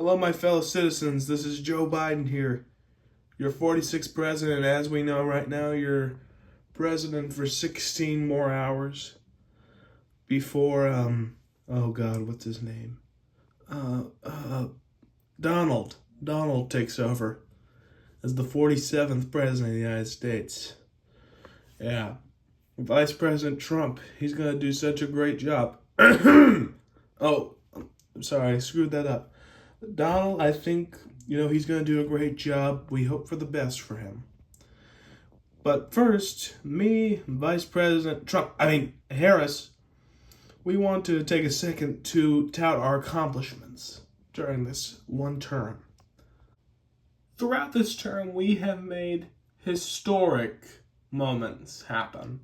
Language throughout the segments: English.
Hello, my fellow citizens. This is Joe Biden here, your 46th president. As we know right now, you're president for 16 more hours before, oh God, what's his name? Donald. Donald takes over as the 47th president of the United States. Yeah. Vice President Trump, he's going to do such a great job. Oh, I'm sorry, I screwed that up. Donald, I think, he's going to do a great job. We hope for the best for him. But first, me, Vice President Harris, we want to take a second to tout our accomplishments during this one term. Throughout this term, we have made historic moments happen.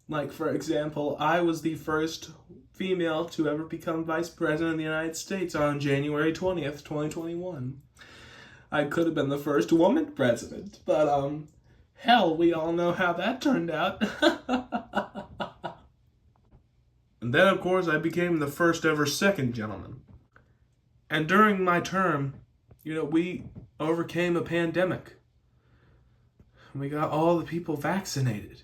Like, for example, I was the first female to ever become Vice President of the United States on January 20th, 2021. I could have been the first woman president, but, hell, we all know how that turned out. And then, of course, I became the first ever second gentleman. And during my term, we overcame a pandemic. We got all the people vaccinated,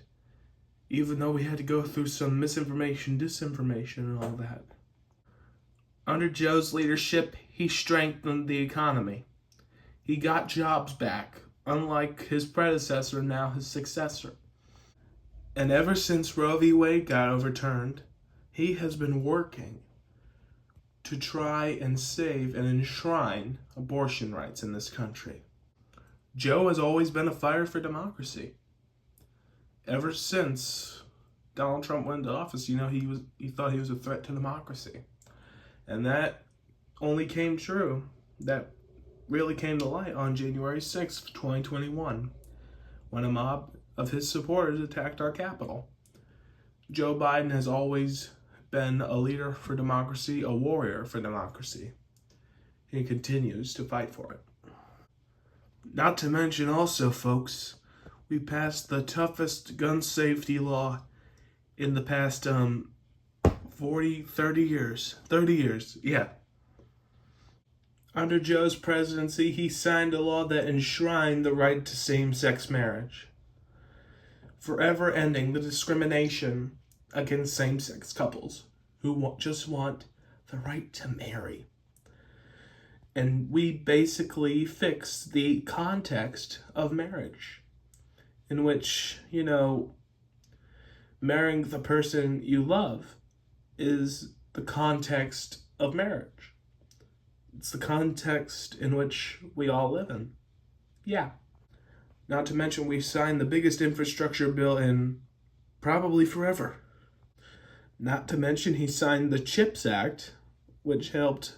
even though we had to go through some misinformation, disinformation, and all that. Under Joe's leadership, he strengthened the economy. He got jobs back, unlike his predecessor and now his successor. And ever since Roe v. Wade got overturned, he has been working to try and save and enshrine abortion rights in this country. Joe has always been a fighter for democracy. Ever since Donald Trump went into office, he thought he was a threat to democracy. And that only came true. That really came to light on January 6th, 2021, when a mob of his supporters attacked our Capitol. Joe Biden has always been a leader for democracy, a warrior for democracy. He continues to fight for it. Not to mention also, folks, we passed the toughest gun safety law in the past 30 years. 30 years, yeah. Under Joe's presidency, he signed a law that enshrined the right to same-sex marriage, forever ending the discrimination against same-sex couples who just want the right to marry. And we basically fixed the context of marriage, in which, marrying the person you love is the context of marriage. It's the context in which we all live in. Yeah. Not to mention we signed the biggest infrastructure bill in probably forever. Not to mention he signed the CHIPS Act, which helped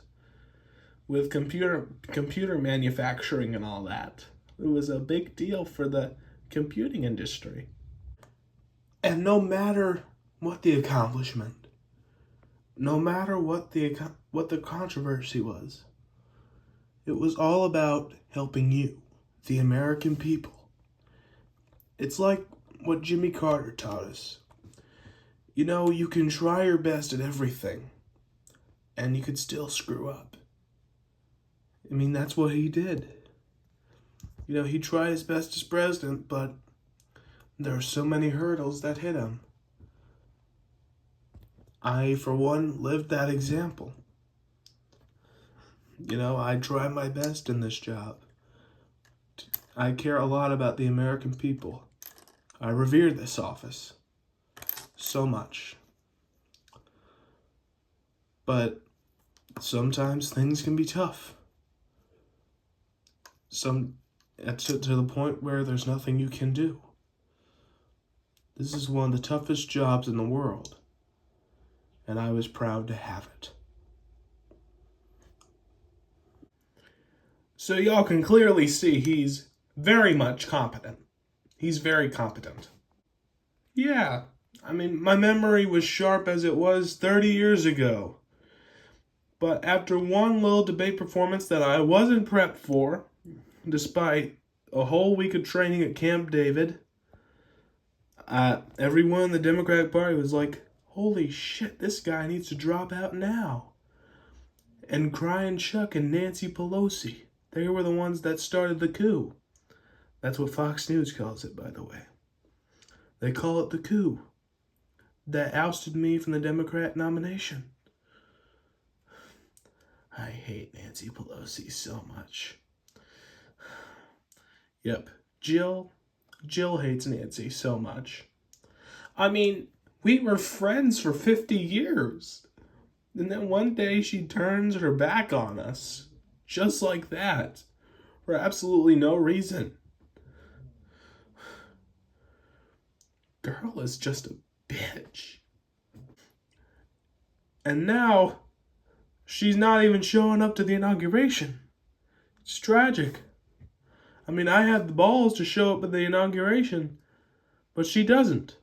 with computer manufacturing and all that. It was a big deal for the computing industry. And no matter what the accomplishment, no matter what the controversy was, it was all about helping you, the American people. It's like what Jimmy Carter taught us. You can try your best at everything, and you could still screw up. That's what he did. He tried his best as president, but there are so many hurdles that hit him. I, for one, lived that example. I tried my best in this job. I care a lot about the American people. I revere this office so much. But sometimes things can be tough. To the point where there's nothing you can do. This is one of the toughest jobs in the world, and I was proud to have it. So y'all can clearly see he's very much competent. He's very competent. Yeah, my memory was sharp as it was 30 years ago. But after one little debate performance that I wasn't prepped for, despite a whole week of training at Camp David, everyone in the Democratic Party was like, holy shit, this guy needs to drop out now. And Crying Chuck and Nancy Pelosi. They were the ones that started the coup. That's what Fox News calls it, by the way. They call it the coup that ousted me from the Democrat nomination. I hate Nancy Pelosi so much. Yep, Jill hates Nancy so much. I mean, we were friends for 50 years. And then one day she turns her back on us. Just like that. For absolutely no reason. Girl is just a bitch. And now, she's not even showing up to the inauguration. It's tragic. I mean, I had the balls to show up at the inauguration, but she doesn't.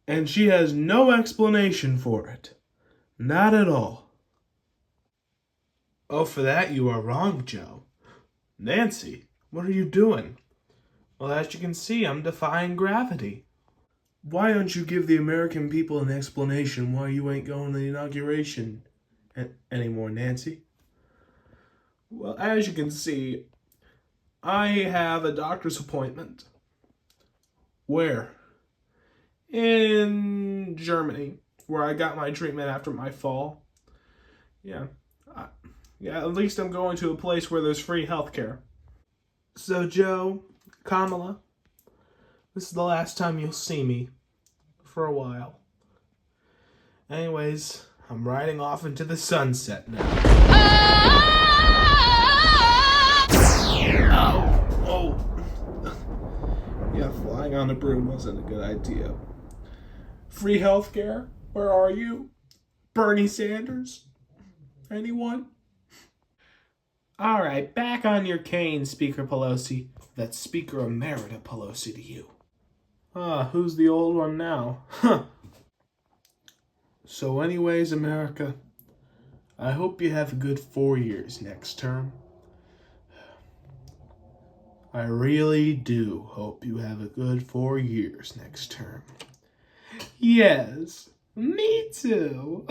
And she has no explanation for it. Not at all. Oh, for that you are wrong, Joe. Nancy, what are you doing? Well, as you can see, I'm defying gravity. Why don't you give the American people an explanation why you ain't going to the inauguration anymore, Nancy? Well, as you can see, I have a doctor's appointment. Where? In Germany, where I got my treatment after my fall. Yeah, at least I'm going to a place where there's free healthcare. So, Joe, Kamala, this is the last time you'll see me for a while. Anyways, I'm riding off into the sunset now. Oh. Yeah, flying on a broom wasn't a good idea. Free healthcare? Where are you? Bernie Sanders? Anyone? Alright, back on your cane, Speaker Pelosi. That's Speaker Emerita Pelosi to you. Who's the old one now? Huh. So anyways, America, I hope you have a good 4 years next term. I really do hope you have a good 4 years next term. Yes, me too.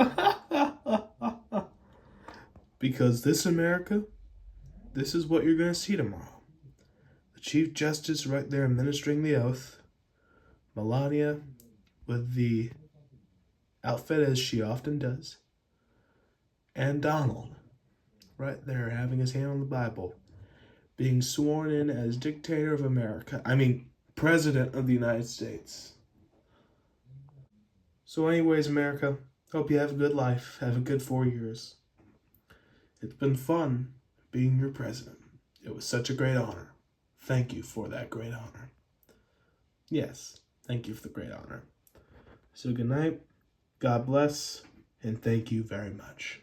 Because this America, this is what you're going to see tomorrow. The Chief Justice right there administering the oath. Melania with the outfit as she often does. And Donald right there having his hand on the Bible, being sworn in as dictator of America. President of the United States. So anyways, America, hope you have a good life. Have a good 4 years. It's been fun being your president. It was such a great honor. Thank you for that great honor. Yes, thank you for the great honor. So good night, God bless, and thank you very much.